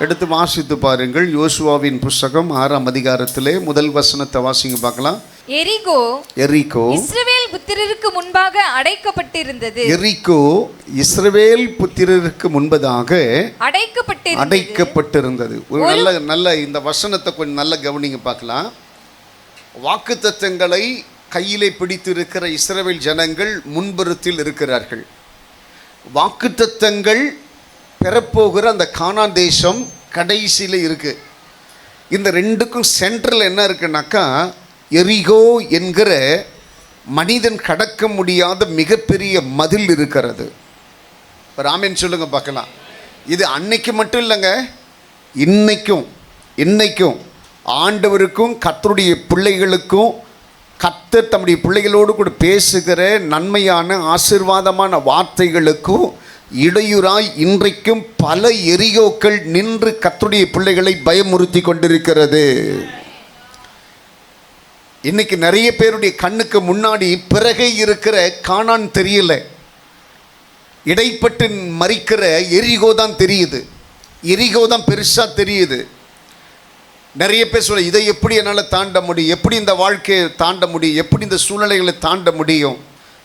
எடுத்து வாசித்து பாருங்கள். யோசுவாவின் புஸ்தகம் 6ஆம் அதிகாரத்திலே முதல் வசனத்தை வாசிங்க பார்க்கலாம். எரிகோ இஸ்ரவேல் புத்திரருக்கு முன்பாக அடைக்கப்பட்டிருந்தது. எரிகோ இஸ்ரவேல் புத்திரருக்கு முன்பதாக அடைக்கப்பட்டிருந்தது. ஒரு நல்ல இந்த வசனத்தை கொஞ்சம் நல்ல கவனிங்க பார்க்கலாம். வாக்குத்தத்தங்களை கையிலே பிடித்திருக்கிற இஸ்ரவேல் ஜனங்கள் முன்புறத்தில் இருக்கிறார்கள். வாக்குத்தத்தங்கள் பெறப்போகிற அந்த கானான் தேசம் கடைசியில் இருக்குது. இந்த ரெண்டுக்கும் சென்ட்ரல் என்ன இருக்குன்னாக்கா எரிகோ என்கிற மனிதன் கடக்க முடியாத மிகப்பெரிய மதில் இருக்கிறது. ராமன் சொல்லுங்க பார்க்கலாம். இது அன்னைக்கு மட்டும் இல்லைங்க, இன்னைக்கும் ஆண்டவருக்கும் கர்த்தருடைய பிள்ளைகளுக்கும் கர்த்தர் தம்முடைய பிள்ளைகளோடு கூட பேசுகிற நன்மையான ஆசீர்வாதமான வார்த்தைகளுக்கும் இடையூறாய் இன்றைக்கும் பல எரிகோக்கள் நின்று கர்த்தருடைய பிள்ளைகளை பயமுறுத்தி கொண்டிருக்கிறது. இன்னைக்கு நிறைய பேருடைய கண்ணுக்கு முன்னாடி பிறகே இருக்கிற கானான் தெரியல, இடைப்பட்டு மறிக்கிற எரிகோ தான் தெரியுது. எரிகோ தான் பெருசாக தெரியுது. நிறைய பேர் சொல்ல, இதை எப்படி என்னால் தாண்ட முடியும், எப்படி இந்த வாழ்க்கையை தாண்ட முடியும், எப்படி இந்த சூழ்நிலைகளை தாண்ட முடியும்,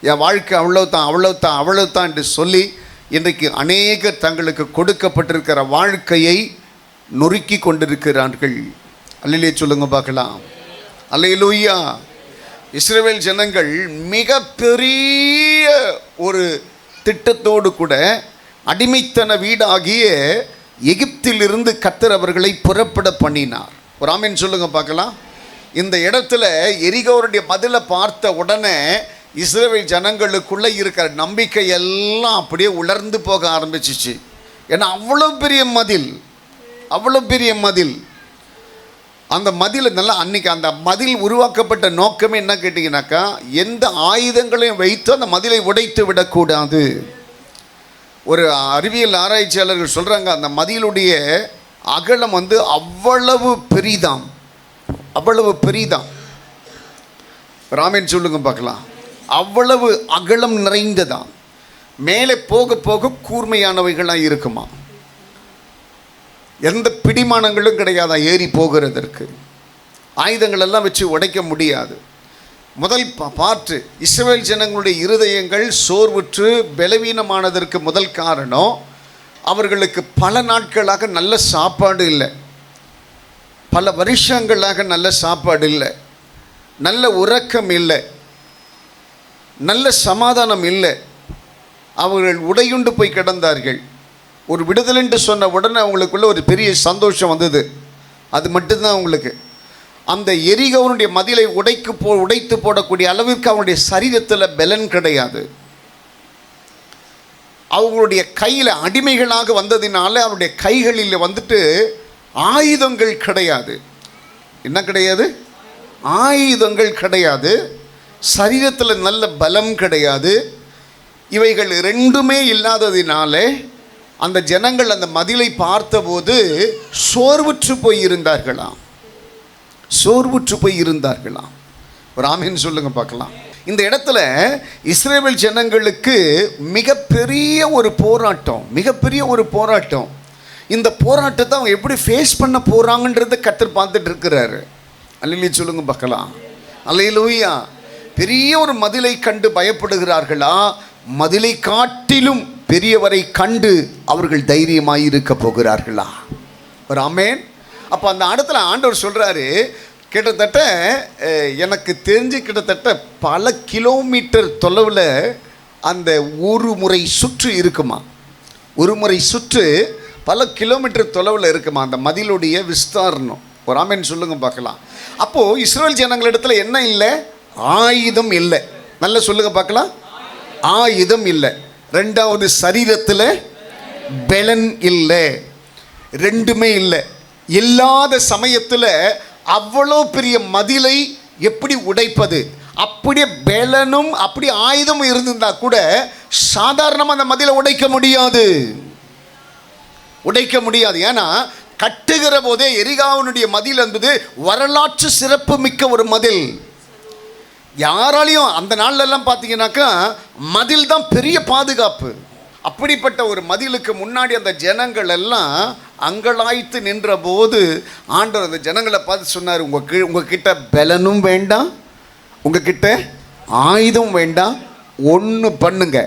என் வாழ்க்கை அவ்வளவுதான் என்று சொல்லி இன்றைக்கு அநேகர் தங்களுக்கு கொடுக்கப்பட்டிருக்கிற வாழ்க்கையை நொறுக்கி கொண்டிருக்கிறார்கள். அல்லேலூயா சொல்லுங்க பார்க்கலாம். அல்லேலூயா. இஸ்ரவேல் ஜனங்கள் மிக பெரிய ஒரு திட்டத்தோடு கூட அடிமைத்தன வீடாகிய எகிப்திலிருந்து கர்த்தர் அவர்களை புறப்பட பண்ணினார். ஒரு ஆமென் சொல்லுங்க பார்க்கலாம். இந்த இடத்துல எரிகோருடைய மதிலை பார்த்த உடனே இஸ்ரவேல் ஜனங்களுக்குள்ளே இருக்கிற நம்பிக்கை எல்லாம் அப்படியே உலர்ந்து போக ஆரம்பிச்சிச்சு. ஏன்னா அவ்வளோ பெரிய மதில். அந்த மதில் நல்லா அன்னைக்கு அந்த மதில் உருவாக்கப்பட்ட நோக்கமே என்ன கேட்டிங்கனாக்கா, எந்த ஆயுதங்களையும் வைத்து அந்த மதிலை உடைத்து விடக்கூடாது. ஒரு அறிவியல் ஆராய்ச்சியாளர்கள் சொல்கிறாங்க, அந்த மதிலுடைய அகலம் அவ்வளவு பெரிதாம். ராமன் சொல்லுங்க பார்க்கலாம். அவ்வளவு அகலம் நிறைந்ததான். மேலே போக போக கூர்மையானவைகளாக இருக்குமா. எந்த பிடிமானங்களும் கிடையாதான் ஏறி போகிறதற்கு. ஆயுதங்கள் எல்லாம் வச்சு உடைக்க முடியாது. முதல் பாட்டு இஸ்ரவேல் ஜனங்களுடைய இருதயங்கள் சோர்வுற்று பலவீனமானதற்கு முதல் காரணம், அவர்களுக்கு பல நாட்களாக நல்ல சாப்பாடு இல்லை, பல வருஷங்களாக நல்ல சாப்பாடு இல்லை, நல்ல உறக்கம் இல்லை, நல்ல சமாதானம் இல்லை. அவர்கள் உடையுண்டு போய் கிடந்தார்கள். ஒரு விடுதலை என்று சொன்ன உடனே அவங்களுக்குள்ள ஒரு பெரிய சந்தோஷம் வந்தது. அது மட்டும்தான் அவங்களுக்கு. அந்த எரிகோனுடைய மதிலை உடைத்து போடக்கூடிய அளவிற்கு அவங்களுடைய சரீரத்தில் பலன் கிடையாது. அவங்களுடைய கையில் அடிமைகளாக வந்ததினால அவருடைய கைகளில் ஆயுதங்கள் கிடையாது. என்ன கிடையாது? ஆயுதங்கள் கிடையாது. சரீரத்தில் நல்ல பலம் கிடையாது. இவைகள் ரெண்டுமே இல்லாததினால அந்த ஜனங்கள் அந்த மதிலை பார்த்தபோது சோர்வுற்று போய் இருந்தார்களாம். ஒரு ஆமென் சொல்லுங்க பார்க்கலாம். இந்த இடத்துல இஸ்ரவேல் ஜனங்களுக்கு மிகப்பெரிய ஒரு போராட்டம். இந்த போராட்டத்தை அவங்க எப்படி ஃபேஸ் பண்ண போகிறாங்கன்றதை கர்த்தர் பார்த்துட்டு இருக்கிறாரு. அல்லேலூயா சொல்லுங்க பார்க்கலாம். அல்லேலூயா. பெரிய ஒரு மதிலை கண்டு பயப்படுகிறார்களா, மதிலை காட்டிலும் பெரியவரை கண்டு அவர்கள் தைரியமாக இருக்க போகிறார்களா? ஒரு ஆமென். அப்போ அந்த இடத்துல ஆண்டவர் சொல்கிறாரு, கிட்டத்தட்ட எனக்கு தெரிஞ்சு கிட்டத்தட்ட பல கிலோமீட்டர் தொலைவில் அந்த ஒரு முறை சுற்று இருக்குமா. ஒரு முறை சுற்று பல கிலோமீட்டர் தொலைவில் இருக்குமா அந்த மதிலுடைய விஸ்தாரணம். ஒரு ஆமென் சொல்லுங்க பார்க்கலாம். அப்போது இஸ்ரவேல் ஜனங்களிடத்தில் என்ன இல்லை? ஆயுதம் இல்லை. நல்லா சொல்லுங்க பார்க்கலாம். ஆயுதம் இல்லை. ரெண்டாவது, சரீரத்தில் பலன் இல்லை. ரெண்டுமே இல்லை. இல்லாத சமயத்தில் அவ்வளோ பெரிய மதிலை எப்படி உடைப்பது? அப்படியே பலனும் அப்படி ஆயுதமும் இருந்திருந்தா கூட சாதாரணமாக அந்த மதிலை உடைக்க முடியாது. ஏன்னா கட்டுகிற போதே எரிகாவனுடைய மதில் என்பது வரலாற்று சிறப்பு மிக்க ஒரு மதில். யாராலையும் அந்த நாள்லெல்லாம் பார்த்தீங்கன்னாக்கா மதில் தான் பெரிய பாதுகாப்பு. அப்படிப்பட்ட ஒரு மதிலுக்கு முன்னாடி அந்த ஜனங்கள் எல்லாம் அங்கலாய்த்து நின்ற போது ஆண்டவர் அந்த ஜனங்களை பார்த்து சொன்னார், உங்ககிட்ட பலனும் வேண்டாம், உங்ககிட்ட ஆயுதம் வேண்டாம், ஒன்று பண்ணுங்க,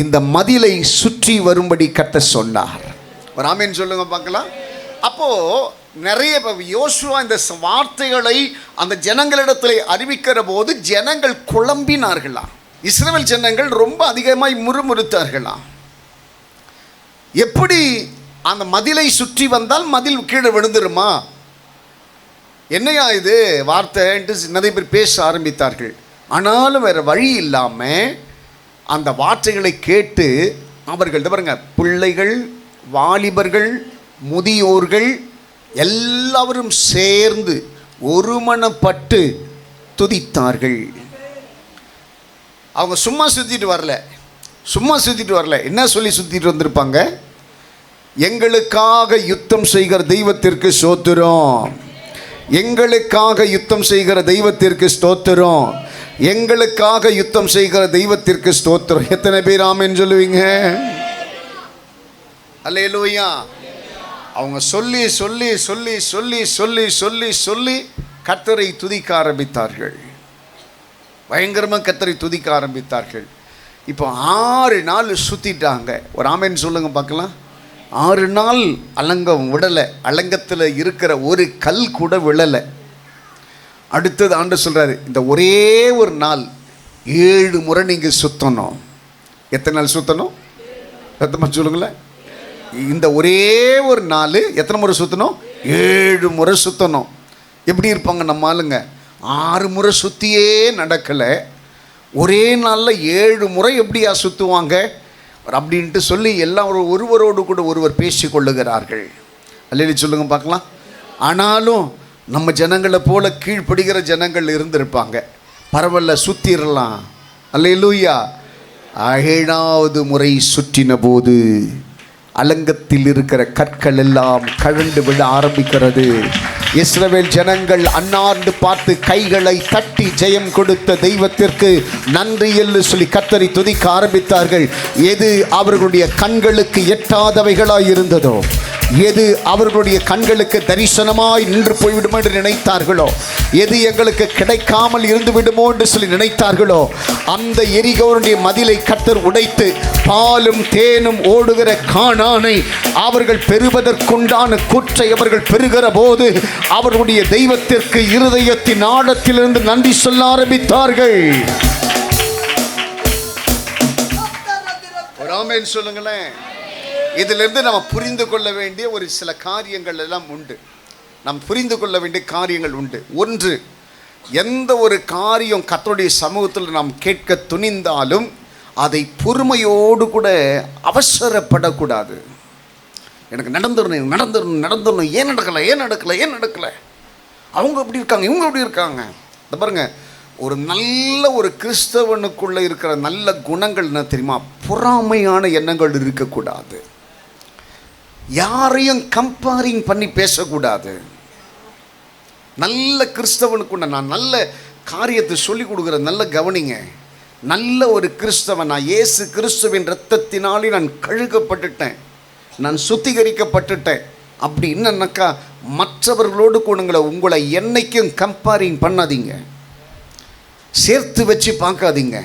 இந்த மதிலை சுற்றி வரும்படி கட்ட சொன்னார். ஒரு ஆமேன் சொல்லுங்க பார்க்கலாம். அப்போது நிறைய யோசுவா இந்த வார்த்தைகளை அந்த ஜனங்களிடத்தில் அறிவிக்கிற போது ஜனங்கள் குழம்பினார்களாம். இஸ்ரவேல் ஜனங்கள் ரொம்ப அதிகமாய் முறுமுறுத்தார்களாம். எப்படி அந்த மதிலை சுற்றி வந்தால் மதில் கீழே விழுந்துருமா, என்னையா இது வார்த்தை என்று நிறைய பேர் பேச ஆரம்பித்தார்கள். ஆனாலும் வேறு வழி இல்லாமல் அந்த வார்த்தைகளை கேட்டு அவர்கள் பாருங்க, பிள்ளைகள், வாலிபர்கள், முதியோர்கள் எல்லாரும் சேர்ந்து ஒருமனப்பட்டு துதித்தார்கள். அவங்க சும்மா சுற்றிட்டு வரல, என்ன சொல்லி சுற்றிட்டு வந்திருப்பாங்க? எங்களுக்காக யுத்தம் செய்கிற தெய்வத்திற்கு ஸ்தோத்திரம், எங்களுக்காக யுத்தம் செய்கிற தெய்வத்திற்கு ஸ்தோத்திரம், எங்களுக்காக யுத்தம் செய்கிற தெய்வத்திற்கு ஸ்தோத்திரம். எத்தனை பேர் ஆமென் சொல்லுவீங்க? அல்லேலூயா. அவங்க சொல்லி சொல்லி சொல்லி சொல்லி சொல்லி சொல்லி சொல்லி கர்த்தரை துதிக்க ஆரம்பித்தார்கள். பயங்கரமாக கர்த்தரை துதிக்க ஆரம்பித்தார்கள். இப்போ 6 நாள் சுற்றிட்டாங்க. ஒரு ஆமென் சொல்லுங்க பார்க்கலாம். 6 நாள் அலங்கம் விடலை, அலங்கத்தில் இருக்கிற ஒரு கல் கூட விழலை. அடுத்தது ஆண்டவர் சொல்கிறாரு, இந்த ஒரே ஒரு நாள் 7 முறை நீங்கள் சுற்றணும். எத்தனை நாள் சுற்றணும்? எத்தனை சொல்லுங்களேன். இந்த ஒரே ஒரு நாள் எத்தனை முறை சுற்றணும்? 7 முறை சுற்றணும். எப்படி இருப்பாங்க நம்ம ஆளுங்க? 6 முறை சுற்றியே நடக்கலை, ஒரே நாளில் 7 முறை எப்படியா சுற்றுவாங்க அப்படின்ட்டு சொல்லி எல்லாம் ஒருவரோடு கூட ஒருவர் பேசி கொள்ளுகிறார்கள். அல்லேலூயா சொல்லுங்க பார்க்கலாம். ஆனாலும் நம்ம ஜனங்களை போல கீழ்ப்படுகிற ஜனங்கள் இருந்திருப்பாங்க. பரவாயில்ல, சுற்றிடலாம். அல்லேலூயா. 7வது முறை சுற்றின போது அலங்கத்தில் இருக்கிற கற்கள் எல்லாம் கழண்டு விழ ஆரம்பிக்கிறது. இஸ்ரவேல் ஜனங்கள் அன்னார்ந்து பார்த்து கைகளை தட்டி ஜெயம் கொடுத்த தெய்வத்திற்கு நன்றி என்று சொல்லி கர்த்தரை துதிக்க ஆரம்பித்தார்கள். எது அவர்களுடைய கண்களுக்கு எட்டாதவைகளாய் இருந்ததோ, எது அவர்களுடைய கண்களுக்கு தரிசனமாய் நின்று போய்விடுமோ என்று நினைத்தார்களோ, எது எங்களுக்கு கிடைக்காமல் இருந்து விடுமோ என்று சொல்லி நினைத்தார்களோ, அந்த எரிகோவுடைய மதிலை கர்த்தர் உடைத்து பாலும் தேனும் ஓடுகிற கானானை அவர்கள் பெறுவதற்குண்டான கூற்றை அவர்கள் பெறுகிற போது அவர்களுடைய தெய்வத்திற்கு இருதயத்தின் ஆழத்திலிருந்து நன்றி சொல்ல ஆரம்பித்தார்கள். ஒரு ஆமென் சொல்லுங்களேன். இதிலிருந்து நம்ம புரிந்து கொள்ள வேண்டிய ஒரு சில காரியங்கள் எல்லாம் உண்டு. நாம் புரிந்து கொள்ள வேண்டிய காரியங்கள் உண்டு. ஒன்று, எந்த ஒரு காரியம் கர்த்தருடைய சமூகத்தில் நாம் கேட்க துணிந்தாலும் அதை பொறுமையோடு கூட அவசரப்படக்கூடாது. எனக்கு நடந்துடணும், ஏன் நடக்கலை, அவங்க அப்படி இருக்காங்க, இவங்க அப்படி இருக்காங்க. இந்த பாருங்க, ஒரு நல்ல ஒரு கிறிஸ்தவனுக்குள்ளே இருக்கிற நல்ல குணங்கள் என்ன தெரியுமா? பொறாமையான எண்ணங்கள் இருக்கக்கூடாது. யாரையும் கம்பேரிங் பண்ணி பேசக்கூடாது. நல்ல கிறிஸ்தவனுக்குள்ள நான் நல்ல காரியத்தை சொல்லி கொடுக்குற நல்ல கவனிங்க. நல்ல ஒரு கிறிஸ்தவன், நான் இயேசு கிறிஸ்துவின் இரத்தத்தினாலே நான் கழுகப்பட்டுட்டேன், நான் சுத்திகரிக்கப்பட்டுட்டேன் அப்படி என்னன்னாக்கா மற்றவர்களோடு உங்களை என்னைக்கும் கம்பேரிங் பண்ணாதீங்க, சேர்த்து வச்சு பார்க்காதீங்க.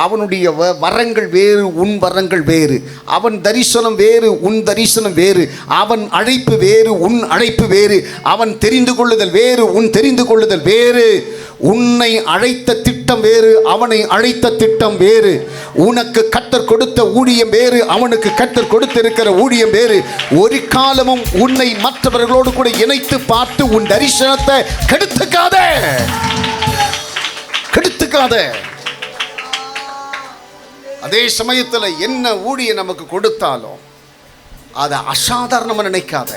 அவனுடைய வரங்கள் வேறு, உன் வரங்கள் வேறு. அவன் தரிசனம் வேறு, உன் தரிசனம் வேறு. அவன் அழைப்பு வேறு, உன் அழைப்பு வேறு. அவன் தெரிந்து கொள்ளுதல் வேறு, உன் தெரிந்து கொள்ளுதல் வேறு. உன்னை அழைத்த திட்டம் வேறு, அவனை அழைத்த திட்டம் வேறு. உனக்கு கர்த்தர் கொடுத்த ஊழியம் வேறு, அவனுக்கு கர்த்தர் கொடுத்திருக்கிற ஊழியம் வேறு. ஒரு காலமும் உன்னை மற்றவர்களோடு கூட இணைத்து பார்த்து உன் தரிசனத்தை கெடுத்துக்காத. அதே சமயத்தில் என்ன ஊழியம் நமக்கு கொடுத்தாலும் அதை அசாதாரணமாக நினைக்காத.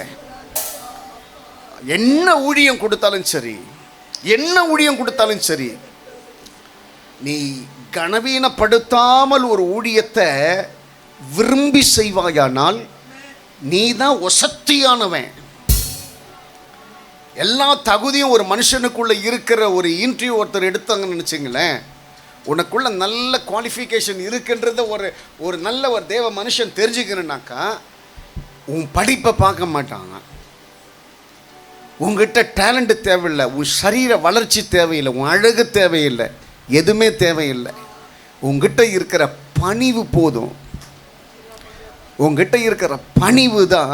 என்ன ஊழியம் கொடுத்தாலும் சரி, நீ கனவீனப்படுத்தாமல் ஒரு ஊழியத்தை விரும்பி செய்வாயானால் நீ தான் ஒசத்தியானவன். எல்லா தகுதியும் ஒரு மனுஷனுக்குள்ளே இருக்கிற ஒரு இன்டர்வியூ ஒருத்தர் எடுத்தாங்கன்னு நினச்சிங்களேன், உனக்குள்ள நல்ல குவாலிஃபிகேஷன் இருக்குன்றத ஒரு நல்ல ஒரு தேவ மனுஷன் தெரிஞ்சுக்கணுன்னாக்கா உன் படிப்பை பார்க்க மாட்டாங்க, உங்ககிட்ட டேலண்ட் தேவையில்லை, உன் சரீர வளர்ச்சி தேவையில்லை, உன் அழகு தேவையில்லை, எதுவுமே தேவையில்லை. உங்ககிட்ட இருக்கிற பணிவு போதும். உங்ககிட்ட இருக்கிற பணிவு தான்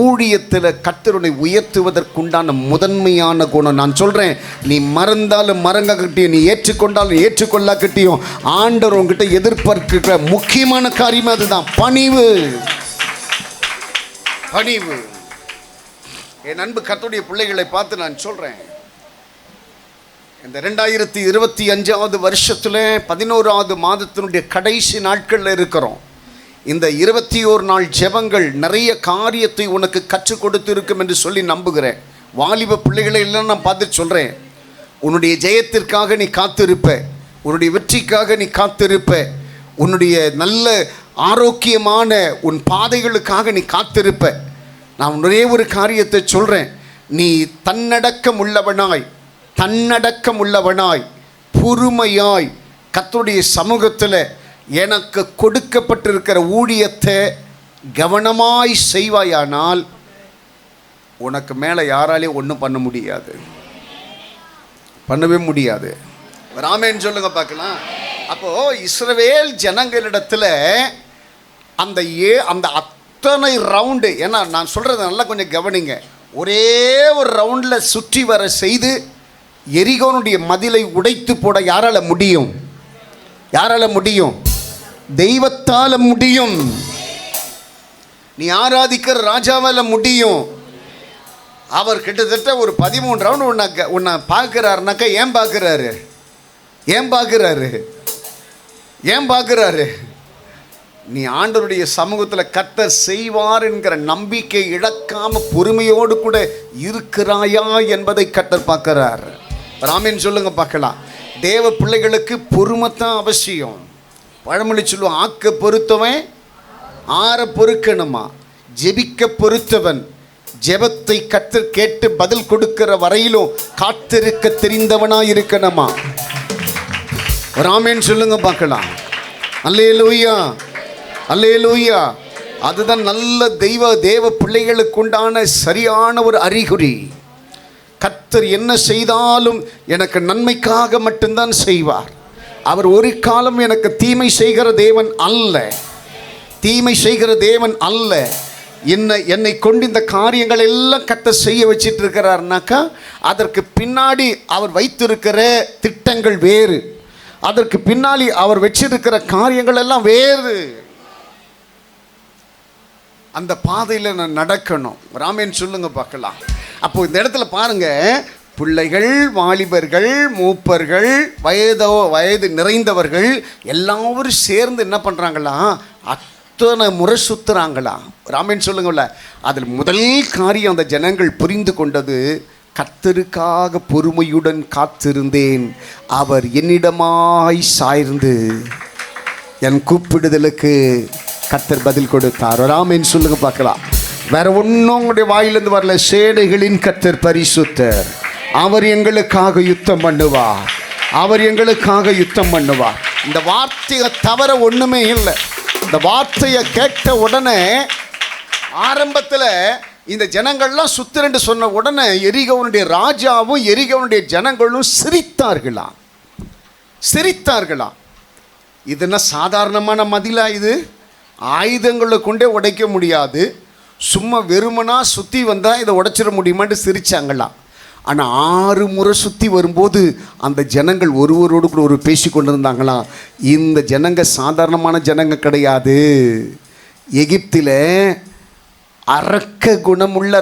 ஊழியத்தில் கர்த்தரை உயர்த்துவதற்குண்டான முதன்மையான குணம். நான் சொல்கிறேன், நீ மறந்தாலும் மறங்கக்கிட்டையும், நீ ஏற்றுக்கொண்டாலும் ஏற்றுக்கொள்ளாக்கிட்டையும், ஆண்டவர் உங்ககிட்ட எதிர்பார்க்கிற முக்கியமான காரியம் அதுதான், பணிவு. பணிவு. என் அன்பு கர்த்தருடைய பிள்ளைகளை பார்த்து நான் சொல்கிறேன், இந்த 2025 வருஷத்தில் 11வது மாதத்தினுடைய கடைசி நாட்களில் இருக்கிறோம். இந்த 21 நாள் ஜெபங்கள் நிறைய காரியத்தை உனக்கு கற்றுக் கொடுத்து இருக்கும் என்று சொல்லி நம்புகிறேன். வாலிப பிள்ளைகளை எல்லாம் நான் பார்த்து சொல்கிறேன், உன்னுடைய ஜெயத்திற்காக நீ காத்திருப்ப, உன்னுடைய வெற்றிக்காக நீ காத்திருப்ப, உன்னுடைய நல்ல ஆரோக்கியமான உன் பாதைகளுக்காக நீ காத்திருப்ப. நான் ஒரே ஒரு காரியத்தை சொல்கிறேன், நீ தன்னடக்கம் உள்ளவனாய் பொறுமையாய் கர்த்தருடைய சமூகத்தில் எனக்கு கொடுக்கப்பட்டிருக்கிற ஊழியத்தை கவனமாய் செய்வாயானால் உனக்கு மேலே யாராலையும் ஒன்றும் பண்ணவே முடியாது. ராமேன்னு சொல்லுங்க பார்க்கலாம். அப்போது இஸ்ரவேல் ஜனங்களிடத்தில் அந்த அத்தனை ரவுண்டு, ஏன்னா நான் சொல்கிறத நல்லா கொஞ்சம் கவனிங்க, ஒரே ஒரு ரவுண்டில் சுற்றி வர செய்து எரிகோனுடைய மதிலை உடைத்து போட யாரால முடியும்? தெய்வத்தால் முடியும். நீ ஆராதிக்கிற ராஜாவால் முடியும். அவர் கிட்டத்தட்ட ஒரு 13 ரவுண்டு உன்னை பார்க்குறாருனாக்கா ஏன் பார்க்குறாரு? நீ ஆண்டவருடைய சமூகத்தில் கர்த்தர் செய்வார் என்கிற நம்பிக்கை இழக்காம பொறுமையோடு கூட இருக்கிறாயா என்பதை கர்த்தர் பார்க்கிறார். ராமேன் சொல்லுங்க பார்க்கலாம். தேவ பிள்ளைகளுக்கு பொறுமைத்தான் அவசியம். பழமொழி சொல்லுவான், ஆக்க பொறுத்தவன் ஆற பொறுக்கணுமா, ஜெபிக்க பொறுத்தவன் ஜெபத்தை கர்த்தர் கேட்டு பதில் கொடுக்கிற வரையிலும் காத்திருக்க தெரிந்தவனாக இருக்கணுமா. ராமேன் சொல்லுங்க பார்க்கலாம். அல்லேலூயா, அல்லேலூயா. அதுதான் நல்ல தேவ பிள்ளைகளுக்கு உண்டான சரியான ஒரு அறிகுறி. கர்த்தர் என்ன செய்தாலும் எனக்கு நன்மைக்காக மட்டும்தான் செய்வார். அவர் ஒரு காலம் எனக்கு தீமை செய்கிற தேவன் அல்ல. என்னை கொண்டு இந்த காரியங்கள் எல்லாம் கர்த்தர் செய்ய வச்சிட்டு இருக்கிறார்னாக்கா அதற்கு பின்னாடி அவர் வைத்திருக்கிற திட்டங்கள் வேறு, அதற்கு பின்னாடி அவர் வச்சிருக்கிற காரியங்கள் எல்லாம் வேறு. அந்த பாதையில் நான் நடக்கணும். ராமேன் சொல்லுங்க பார்க்கலாம். அப்போ இந்த இடத்துல பாருங்க, பிள்ளைகள், வாலிபர்கள், மூப்பர்கள், வயது நிறைந்தவர்கள் எல்லாரும் சேர்ந்து என்ன பண்ணுறாங்களா, அத்தனை முறை சுற்றுறாங்களா. ராமேன் சொல்லுங்கள்ல, அதில் முதல் காரியம் அந்த ஜனங்கள் புரிந்து கொண்டது, கர்த்தருக்காக பொறுமையுடன் காத்திருந்தேன், அவர் என்னிடமாய் சாய்ந்து என் கூப்பிடுதலுக்கு கர்த்தர் பதில் கொடுத்தார். ராமேன் சொல்லுங்க பார்க்கலாம். வேற ஒன்றும் உங்களுடைய வாயிலிருந்து வரல. சேனைகளின் கர்த்தர் பரிசுத்தர், அவர் எங்களுக்காக யுத்தம் பண்ணுவார். இந்த வார்த்தையை தவிர ஒன்றுமே இல்லை. இந்த வார்த்தையை கேட்ட உடனே ஆரம்பத்தில் இந்த ஜனங்கள்லாம் சுத்திரண்டு சொன்ன உடனே எரிகோனுடைய ராஜாவும் எரிகோனுடைய ஜனங்களும் சிரித்தார்களாம். இதுன்னா சாதாரணமான மதிலா? இது ஆயுதங்களை கொண்டே உடைக்க முடியாது. சும்மா வெறுமனா சுற்றி வந்தால் இதை உடைச்சிட முடியுமான்னு சிரிச்சாங்களாம். ஆனால் 6 முறை சுற்றி வரும்போது அந்த ஜனங்கள் ஒருவரோடு கூட ஒரு பேசி கொண்டு இருந்தாங்களாம். இந்த ஜனங்க சாதாரணமான ஜனங்க கிடையாது. எகிப்தில் அரக்க குணமுள்ள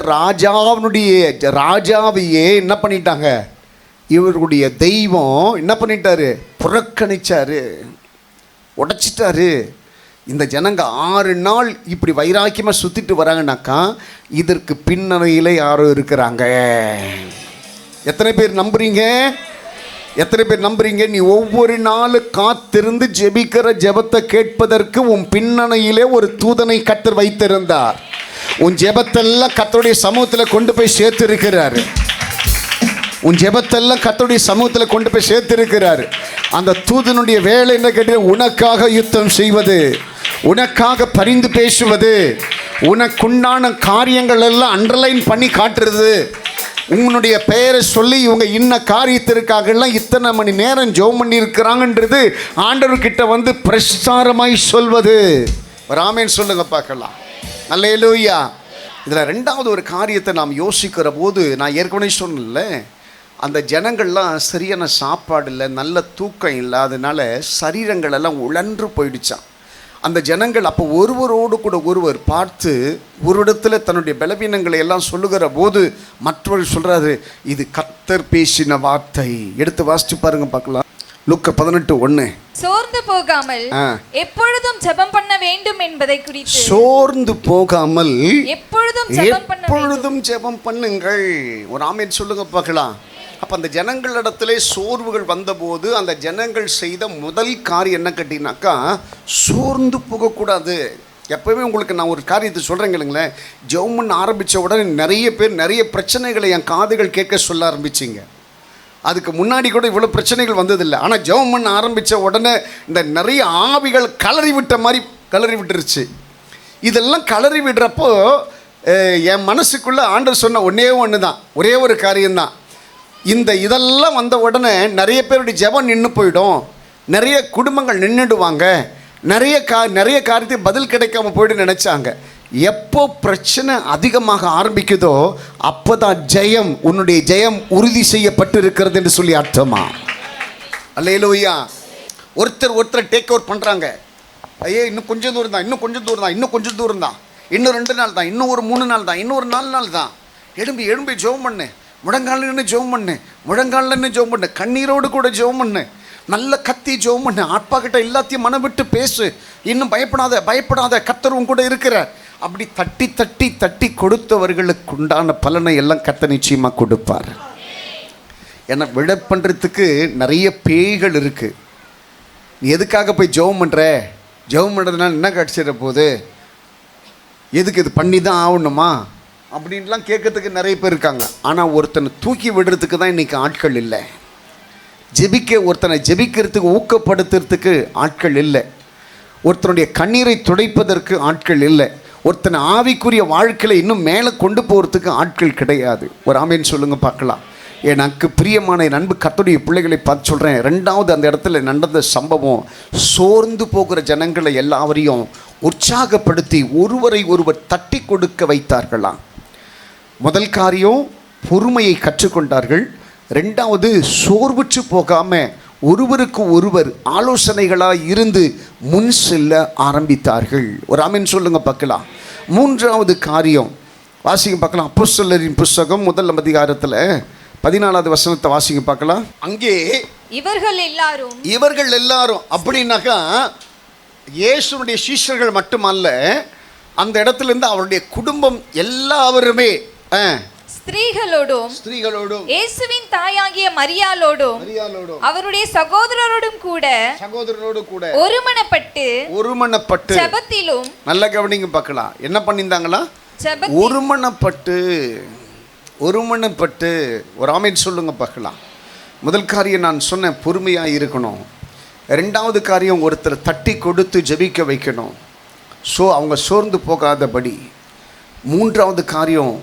ராஜாவையே என்ன பண்ணிட்டாங்க, இவருடைய தெய்வம் என்ன பண்ணிட்டாரு, புறக்கணிச்சாரு, உடைச்சிட்டாரு. இந்த ஜனங்க 6 நாள் இப்படி வைராக்கியமாக சுற்றிட்டு வராங்கனாக்கா இதற்கு பின்னணியில் யாரோ இருக்கிறாங்க. எத்தனை பேர் நம்புறீங்க? நீ ஒவ்வொரு நாள் காத்திருந்து ஜெபிக்கிற ஜெபத்தை கேட்பதற்கு உன் பின்னணியிலே ஒரு தூதனை கர்த்தர் வைத்திருந்தார். உன் ஜெபத்தெல்லாம் கர்த்தருடைய சமூகத்தில் கொண்டு போய் சேர்த்திருக்கிறாரு. அந்த தூதனுடைய வேலை என்ன கேட்டீங்க? உனக்காக யுத்தம் செய்வது, உனக்காக பரிந்து பேசுவது, உனக்குண்டான காரியங்கள் எல்லாம் அண்டர்லைன் பண்ணி காட்டுறது. உன்னுடைய பெயரை சொல்லி இவங்க இன்ன காரியத்திற்காகலாம் இத்தனை மணி நேரம் ஜெபம் பண்ணி இருக்கிறாங்கன்றது ஆண்டவர்கிட்ட வந்து பிரசாரமாய் சொல்வது. ராமேன் சொல்லுங்க பார்க்கலாம். அல்லேலூயா. இதில் ரெண்டாவது ஒரு காரியத்தை நாம் யோசிக்கிற போது, நான் ஏற்கனவே சொன்னேன்ல, அந்த ஜனங்கள்லாம் சரியான சாப்பாடு இல்லை, நல்ல தூக்கம் இல்லை, அதனால சரீரங்கள் எல்லாம் உழன்று போயிடுச்சான். அந்த ஜனங்கள் அப்போ ஒருவரோடு கூட ஒருவர் பார்த்து ஒரு இடத்துல தன்னுடைய பலவீனங்களை எல்லாம் சொல்லுகிற போது மற்றவர் சொல்கிறாரு, இது கர்த்தர் பேசின வார்த்தை. எடுத்து வாசிச்சு பாருங்க பார்க்கலாம். லூக்கா 18:1. சோர்ந்து போகாமல் எப்பொழுதும் ஜெபம் பண்ண வேண்டும் என்பதை குறித்து. சோர்ந்து போகாமல் எப்பொழுதும் ஜெபம் பண்ணுங்கள். ஒரு ஆமென் சொல்லுங்க பார்க்கலாம். அப்போ அந்த ஜனங்களிடத்திலே சோர்வுகள் வந்தபோது அந்த ஜனங்கள் செய்த முதல் காரியம் என்ன கேட்டீங்கன்னாக்கா, சோர்ந்து போகக்கூடாது. எப்போவுமே உங்களுக்கு நான் ஒரு காரியத்தை சொல்கிறேங்க இல்லைங்களேன், ஜெபம் பண்ண ஆரம்பித்த உடனே நிறைய பேர் நிறைய பிரச்சனைகளை என் காதுகள் கேட்க சொல்ல ஆரம்பிச்சிங்க. அதுக்கு முன்னாடி கூட இவ்வளோ பிரச்சனைகள் வந்ததில்லை. ஆனால் ஜெபம் பண்ண ஆரம்பித்த உடனே இந்த நிறைய ஆவிகள் கலறி விட்ட மாதிரி கலறி விட்டுருச்சு. இதெல்லாம் கலறி விடுறப்போ என் மனசுக்குள்ளே ஆண்டவர் சொன்ன ஒன்று தான், ஒரே ஒரு காரியம்தான். இதெல்லாம் வந்த உடனே நிறைய பேருடைய ஜெபம் நின்று போயிடும், நிறைய குடும்பங்கள் நின்றுடுவாங்க, நிறைய காரியத்தை பதில் கிடைக்காம போய்ட்டு நினச்சாங்க. எப்போ பிரச்சனை அதிகமாக ஆரம்பிக்குதோ அப்போ தான் ஜெயம், உன்னுடைய ஜெயம் உறுதி செய்யப்பட்டு இருக்கிறது என்று சொல்லி அர்த்தமா? அல்லேலூயா. ஒருத்தர் டேக் ஓவர் பண்ணுறாங்க. ஐயே இன்னும் கொஞ்சம் தூரம் தான், இன்னும் கொஞ்சம் தூரம் தான், இன்னும் கொஞ்சம் தூரம் தான், இன்னும் 2 நாள் தான், இன்னும் ஒரு 3 நாள் தான், இன்னும் ஒரு 4 நாள் தான். எழும்பி ஜெபம் பண்ணு, முழங்காலின்னு ஜெபம் பண்ணு, முழங்காலின்னு ஜெபம் பண்ணு, கண்ணீரோடு கூட ஜெபம் பண்ணு, நல்ல கத்தி ஜெபம் பண்ணு, அப்பா கிட்ட எல்லாத்தையும் மனம் விட்டு பேசு, இன்னும் பயப்படாத கர்த்தர் கூட இருக்கிறார். அப்படி தட்டி தட்டி தட்டி கொடுத்தவர்களுக்கு உண்டான பலனை எல்லாம் கர்த்தர் நிச்சயமாக கொடுப்பார். ஏன்னா விட பண்ணுறதுக்கு நிறைய பேய்கள் இருக்குது. நீ எதுக்காக போய் ஜெபம் பண்ணுறதுனால என்ன கிடச்சிட போகுது, எதுக்கு இது பண்ணி தான் ஆகணுமா அப்படின்லாம் கேட்கறதுக்கு நிறைய பேர் இருக்காங்க. ஆனால் ஒருத்தனை தூக்கி விடுறதுக்கு தான் இன்றைக்கி ஆட்கள் இல்லை. ஒருத்தனை ஜெபிக்கிறதுக்கு ஊக்கப்படுத்துறதுக்கு ஆட்கள் இல்லை. ஒருத்தனுடைய கண்ணீரை துடைப்பதற்கு ஆட்கள் இல்லை. ஒருத்தனை ஆவிக்குரிய வாழ்க்கையில் இன்னும் மேலே கொண்டு போகிறதுக்கு ஆட்கள் கிடையாது. ஒரு ஆமேன் சொல்லுங்க பார்க்கலாம். எனக்கு பிரியமான என் அன்பு கர்த்தருடைய பிள்ளைகளை பார்த்து சொல்கிறேன். ரெண்டாவது அந்த இடத்துல நடந்த சம்பவம், சோர்ந்து போகிற ஜனங்களை எல்லாவரையும் உற்சாகப்படுத்தி ஒருவரை ஒருவர் தட்டி கொடுக்க வைத்தார்களாம். முதல் காரியம் பொறுமையை கற்றுக்கொண்டார்கள். ரெண்டாவது சோர்வுற்று போகாமல் ஒருவருக்கு ஒருவர் ஆலோசனைகளாக இருந்து முன் செல்ல ஆரம்பித்தார்கள். ஒரு ஆமென் சொல்லுங்க பார்க்கலாம். மூன்றாவது காரியம் வாசிங்க பார்க்கலாம். அப்போஸ்தலரின் புஸ்தகம் 1 அதிகாரத்தில் 14வது வசனத்தை வாசிங்க பார்க்கலாம். அங்கே இவர்கள் எல்லாரும் அப்படின்னாக்கா இயேசுனுடைய சீஷர்கள் மட்டுமல்ல, அந்த இடத்துலேருந்து அவருடைய குடும்பம் எல்லாருமே ஸ்திரீகளோடும் இயேசுவின் தாயாகிய மரியாளோடும் அவருடைய சகோதரரோடும் கூட ஒருமனப்பட்டு ஜெபத்திலும், நல்ல கவனிங்க பார்க்கலாம், என்ன பண்ணியிருந்தாங்களா? ஒருமனப்பட்டு ஒரு ஆமென் சொல்லுங்க பார்க்கலாம். முதல் காரியம் நான் சொன்னேன், பொறுமையாக இருக்கணும். ரெண்டாவது காரியம் ஒருத்தர் தட்டி கொடுத்து ஜெபிக்க வைக்கணும், அவங்க சோர்ந்து போகாதபடி. மூன்றாவது காரியம்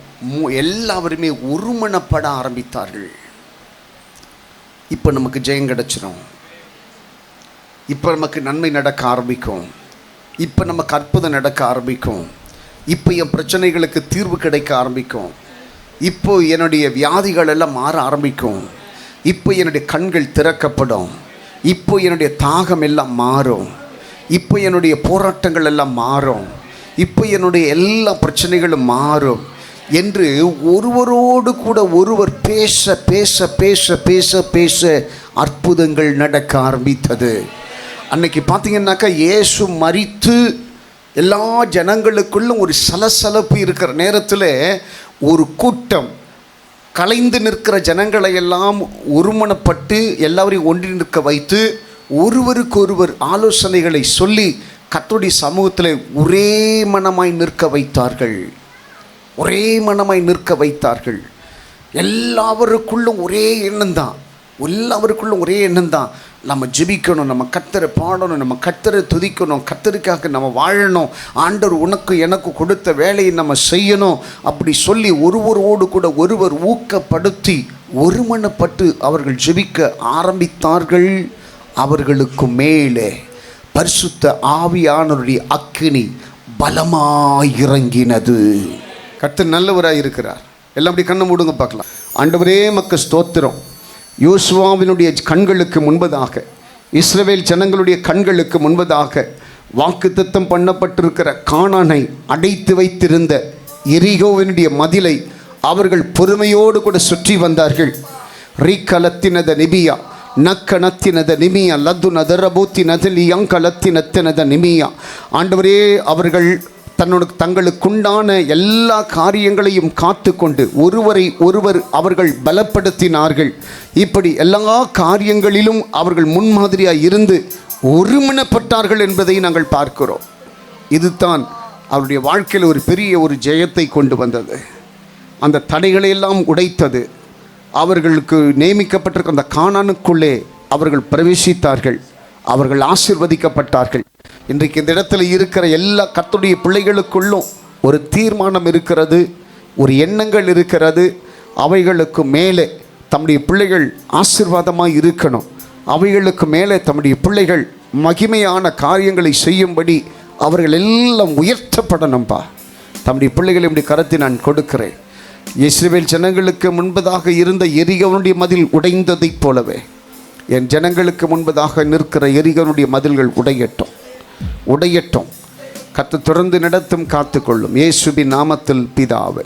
எல்லாருமே ஒருமனப்பட ஆரம்பித்தார்கள். இப்போ நமக்கு ஜெயம் கிடச்சிடும், இப்போ நமக்கு நன்மை நடக்க ஆரம்பிக்கும், இப்போ நமக்கு அற்புதம் நடக்க ஆரம்பிக்கும், இப்போ என் பிரச்சனைகளுக்கு தீர்வு கிடைக்க ஆரம்பிக்கும், இப்போ என்னுடைய வியாதிகள் எல்லாம் மாற ஆரம்பிக்கும், இப்போ என்னுடைய கண்கள் திறக்கப்படும், இப்போ என்னுடைய தாகம் எல்லாம் மாறும், இப்போ என்னுடைய போராட்டங்கள் எல்லாம் மாறும், இப்போ என்னுடைய எல்லா பிரச்சனைகளும் மாறும் என்று ஒருவரோடு கூட ஒருவர் பேச பேச பேச பேச பேச அற்புதங்கள் நடக்க ஆரம்பித்தது. அன்னைக்கு பார்த்தீங்கன்னாக்கா இயேசு மரித்து எல்லா ஜனங்களுக்குள்ளும் ஒரு சலசலப்பு இருக்கிற நேரத்தில் ஒரு கூட்டம் கலைந்து நிற்கிற ஜனங்களை எல்லாம் ஒருமனப்பட்டு எல்லாரையும் ஒன்றி நிற்க வைத்து ஒருவருக்கு ஒருவர் ஆலோசனைகளை சொல்லி கர்த்தருடைய சமூகத்தில் ஒரே மனமாய் நிற்க வைத்தார்கள். எல்லாருக்குள்ளும் ஒரே எண்ணம் தான். நம்ம ஜெபிக்கணும், நம்ம கர்த்தரை பாடணும், நம்ம கர்த்தரை துதிக்கணும், கர்த்தருக்காக நம்ம வாழணும், ஆண்டவர் உனக்கு எனக்கு கொடுத்த வேலையை நம்ம செய்யணும். அப்படி சொல்லி ஒருவரோடு கூட ஒருவர் ஊக்கப்படுத்தி ஒருமனப்பட்டு அவர்கள் ஜெபிக்க ஆரம்பித்தார்கள். அவர்களுக்கு மேலே பரிசுத்த ஆவியானவருடைய அக்கினி பலமாய் இறங்கினது. கர்த்தர் நல்லவராய் இருக்கிறார். எல்லாம் அப்படி கண்ணை மூடுங்க பார்க்கலாம். ஆண்டவரே மக்கு ஸ்தோத்திரம். யோசுவாவினுடைய கண்களுக்கு முன்பதாக, இஸ்ரவேல் ஜனங்களுடைய கண்களுக்கு முன்பதாக வாக்குத்தத்தம் பண்ணப்பட்டிருக்கிற கானானை அடைத்து வைத்திருந்த எரிகோவினுடைய மதிலை அவர்கள் பொறுமையோடு கூட சுற்றி வந்தார்கள். ரீக்கலத்தினத நிபியா, நக்கனத்தினத நிமியா, லத்து நதரபூத்தி நதலி அங்கலத்தினத்தினத நிமியா. ஆண்டவரே அவர்கள் தங்களுக்குண்டான எல்லா காரியங்களையும் காத்து கொண்டு ஒருவரை ஒருவர் அவர்கள் பலப்படுத்தினார்கள். இப்படி எல்லா காரியங்களிலும் அவர்கள் முன்மாதிரியாக இருந்து ஒருமனப்பட்டார்கள் என்பதை நாங்கள் பார்க்கிறோம். இதுதான் அவருடைய வாழ்க்கையில் ஒரு பெரிய ஒரு ஜெயத்தை கொண்டு வந்தது. அந்த தடைகளையெல்லாம் உடைத்தது. அவர்களுக்கு நியமிக்கப்பட்டிருக்க அந்த கானானுக்குள்ளே அவர்கள் பிரவேசித்தார்கள். அவர்கள் ஆசீர்வதிக்கப்பட்டார்கள். இன்றைக்கு இந்த இடத்துல இருக்கிற எல்லா கர்த்தருடைய பிள்ளைகளுக்குள்ளும் ஒரு தீர்மானம் இருக்கிறது, ஒரு எண்ணங்கள் இருக்கிறது. அவைகளுக்கு மேலே தம்முடைய பிள்ளைகள் ஆசீர்வாதமாக இருக்கணும். அவைகளுக்கு மேலே தம்முடைய பிள்ளைகள் மகிமையான காரியங்களை செய்யும்படி அவர்கள் எல்லாம் உயர்த்தப்படணும்பா. தம்முடைய பிள்ளைகளை இப்படி கருத்தை நான் கொடுக்கிறேன். இஸ்ரவேல் ஜனங்களுக்கு முன்பதாக இருந்த எரிகோவனுடைய மதில் உடைந்ததைப் போலவே என் ஜனங்களுக்கு முன்பதாக நிற்கிற எரிகோவனுடைய மதில்கள் உடையட்டும், உடையட்டும். கர்த்தர் தொடர்ந்து நடத்தும், காத்துக்கொள்ளும். இயேசுவின் நாமத்தில் பிதாவே.